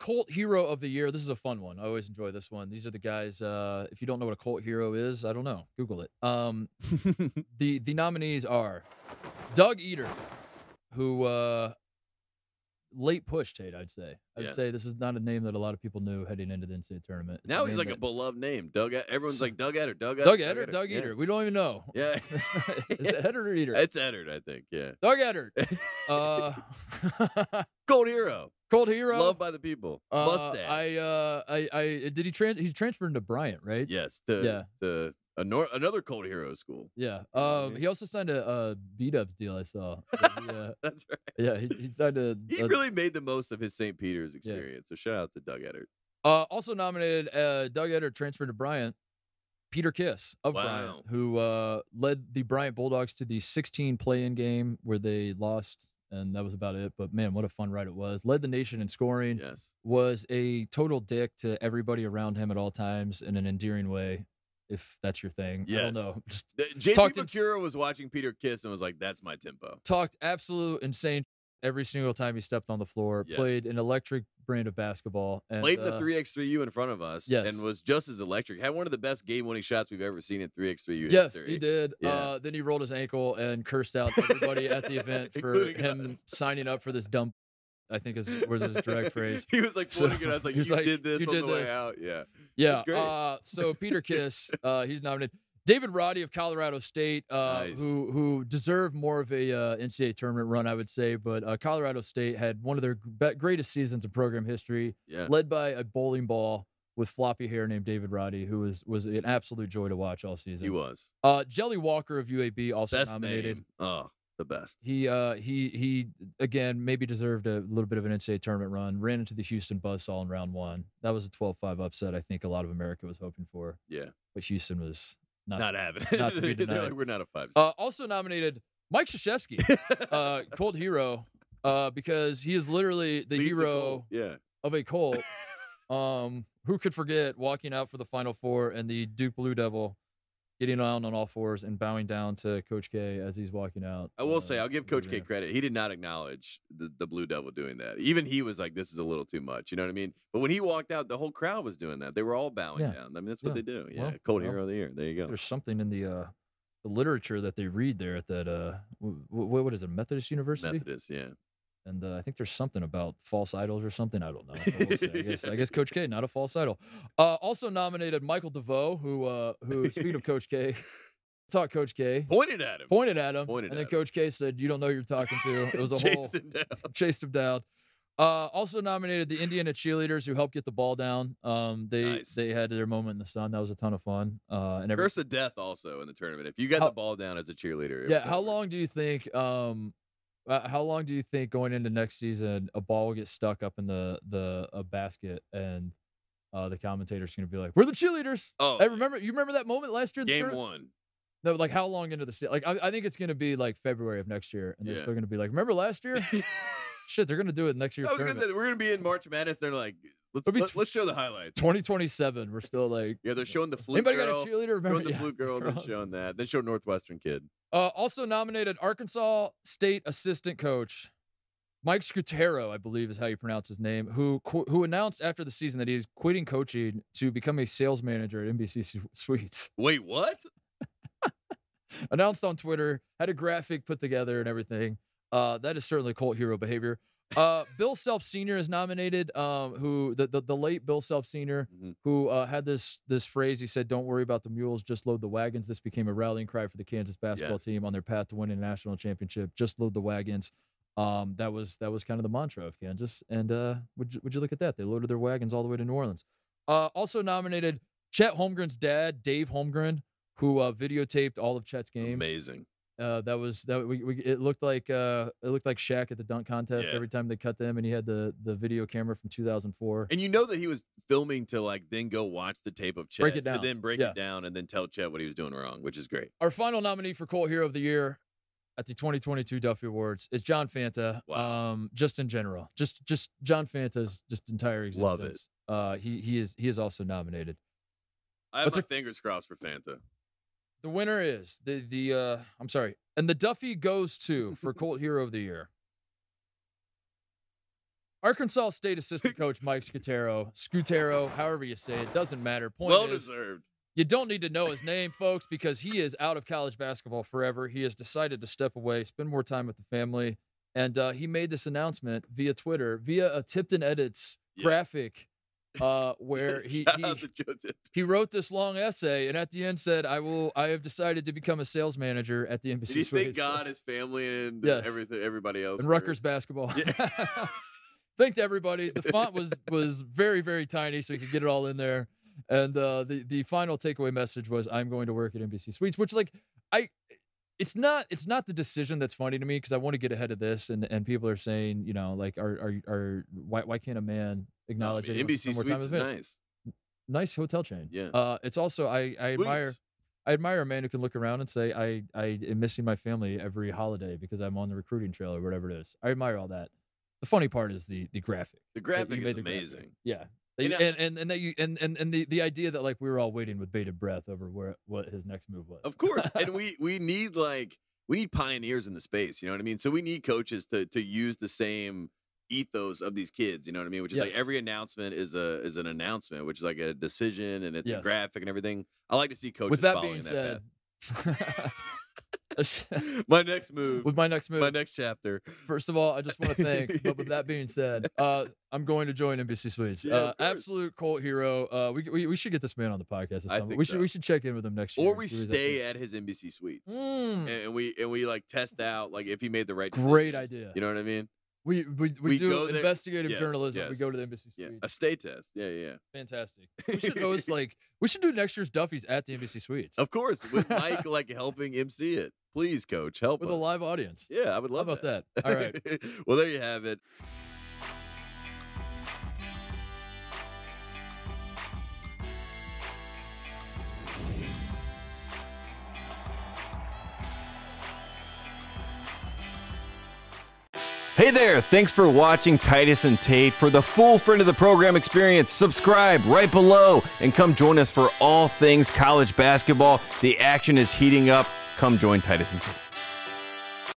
Cult Hero of the Year. This is a fun one. I always enjoy this one. These are the guys. If you don't know what a cult hero is, I don't know. Google it. The nominees are Doug Edert, who late push Tate, I'd say. I'd say this is not a name that a lot of people knew heading into the NCAA tournament. Now he's like a beloved name. Everyone's like Doug Edert, Doug Edert. We don't even know. Yeah. Is it Edert or Edert? It's Edert, I think. Yeah. Doug Edert. Cold hero. Cold hero. Loved by the people. Mustache. He's transferred to Bryant, right? Yes. Another cold hero school. Yeah. He also signed a B-Dubs deal, I saw. That's right. Yeah, he signed a. He really made the most of his St. Peter's experience. So shout out to Doug Edert. Also nominated Doug Edert transferred to Bryant. Peter Kiss of Bryant, who led the Bryant Bulldogs to the 16 play-in game where they lost, and that was about it. But, man, what a fun ride it was. Led the nation in scoring. Yes. Was a total dick to everybody around him at all times in an endearing way, if that's your thing. Yes. I don't know. JP McCura was watching Peter Kiss and was like, that's my tempo. Talked absolute insane every single time he stepped on the floor. Yes. Played an electric brand of basketball. And, played in the 3x3U in front of us and was just as electric. Had one of the best game-winning shots we've ever seen in 3x3U yes, history. He did. Yeah. Then he rolled his ankle and cursed out everybody at the event for him signing up for this dump, I think was his direct phrase. He was like pointing at us like, you did this on the way out. Yeah. Yeah. So Peter Kiss, he's nominated. David Roddy of Colorado State, nice. who deserved more of a NCAA tournament run, I would say. But Colorado State had one of their greatest seasons in program history, led by a bowling ball with floppy hair named David Roddy, who was an absolute joy to watch all season. He was. Jelly Walker of UAB also best nominated. Name. Oh, the best. He again maybe deserved a little bit of an NCAA tournament run. Ran into the Houston buzzsaw in round one. That was a 12-5 upset. I think a lot of America was hoping for. Yeah, but Houston was. Not having it. Not to be denied. Like, we're not a 5. Also nominated Mike Krzyzewski, Colt hero, because he is literally the hero of a Colt. Who could forget walking out for the Final Four and the Duke Blue Devil getting on all fours and bowing down to Coach K as he's walking out. I will say, I'll give Coach K credit. He did not acknowledge the Blue Devil doing that. Even he was like, this is a little too much. You know what I mean? But when he walked out, the whole crowd was doing that. They were all bowing down. I mean, that's what they do. Yeah, Cold Hero of the Year. There you go. There's something in the literature that they read there at that, what is it, Methodist University? Methodist, yeah. And I think there's something about false idols or something. I don't know. I guess Coach K, not a false idol. Also nominated Michael Devoe, who speaking of Coach K, taught Coach K. Pointed at him. And then Coach K said, you don't know who you're talking to. It was a whole chased him down. Also nominated the Indiana cheerleaders who helped get the ball down. They had their moment in the sun. That was a ton of fun. And curse of death also in the tournament. If you got the ball down as a cheerleader. Yeah. How long do you think going into next season a ball will get stuck up in a basket and the commentator's going to be like, "We're the cheerleaders." Oh, you remember that moment last year? Game 1. No, like how long into the season? Like I think it's going to be like February of next year, and they're still going to be like, "Remember last year?" Shit, they're going to do it next year. We're going to be in March Madness. They're like, let's show the highlights. 2027. We're still like, they're showing the flute girl. Anybody got a cheerleader? Remember the flute girl? Then showing that. Then show Northwestern kid. Also nominated Arkansas State assistant coach Mike Scutero, I believe is how you pronounce his name, who announced after the season that he's quitting coaching to become a sales manager at NBC Suites. Wait, what? Announced on Twitter, had a graphic put together and everything. That is certainly cult hero behavior. Bill Self Sr. is nominated, who the late Bill Self Sr., who had this phrase. He said, "Don't worry about the mules, just load the wagons." This became a rallying cry for the Kansas basketball team on their path to winning a national championship. Just load the wagons. That was kind of the mantra of Kansas. And would you look at that? They loaded their wagons all the way to New Orleans. Also nominated Chet Holmgren's dad, Dave Holmgren, who videotaped all of Chet's games. Amazing. It looked like Shaq at the dunk contest every time they cut them, and he had the video camera from 2004. And you know that he was filming to then go watch the tape of Chet, break it down, to then break it down, and then tell Chet what he was doing wrong, which is great. Our final nominee for Colt Hero of the Year at the 2022 Duffy Awards is John Fanta. Wow. Just in general, just John Fanta's just entire existence. Love it. He is also nominated. I have my fingers crossed for Fanta. The winner is I'm sorry. And the Duffy goes to for Colt Hero of the Year. Arkansas State assistant coach Mike Scutero, however you say it, doesn't matter. Point well is, deserved. You don't need to know his name, folks, because he is out of college basketball forever. He has decided to step away, spend more time with the family, and he made this announcement via Twitter, via a Tipton Edits graphic, where he wrote this long essay, and at the end said, I have decided to become a sales manager at the NBC. Did he thank God, his family, and everybody else? And Rutgers basketball. Yeah. Thanked everybody. The font was very, very tiny, so you could get it all in there. And the final takeaway message was, I'm going to work at NBC Suites, which it's not the decision that's funny to me, because I want to get ahead of this, and people are saying, you know, like, why can't a man acknowledge it? NBC Suites is nice hotel chain. Yeah. It's also I admire a man who can look around and say, I am missing my family every holiday because I'm on the recruiting trail or whatever it is. I admire all that. The funny part is the graphic. The graphic is amazing. Graphic. Yeah. The idea that, like, we were all waiting with bated breath over what his next move was. Of course. And we need pioneers in the space, you know what I mean? So we need coaches to use the same ethos of these kids, you know what I mean? Which is like every announcement is an announcement, which is like a decision, and it's a graphic and everything. I like to see coaches. With that being said, my next move. With my next move. My next chapter. First of all, I just want to thank, but with that being said, I'm going to join NBC Suites. Absolute cult hero. We should get this man on the podcast this time. We should check in with him next year. Or we stay at his NBC Suites. And we like test out, like, if he made the right decision. Great idea. You know what I mean? We do investigative journalism. We go to the NBC Suites. Yeah. A stay test. Yeah. Fantastic. We should host, we should do next year's Duffy's at the NBC Suites. Of course, with Mike like helping MC it. Please, Coach, help with us. A live audience. Yeah, I would love that. All right. Well, there you have it. Hey there, thanks for watching Titus and Tate. For the full friend of the program experience, subscribe right below and come join us for all things college basketball. The action is heating up. Come join Titus and Tate.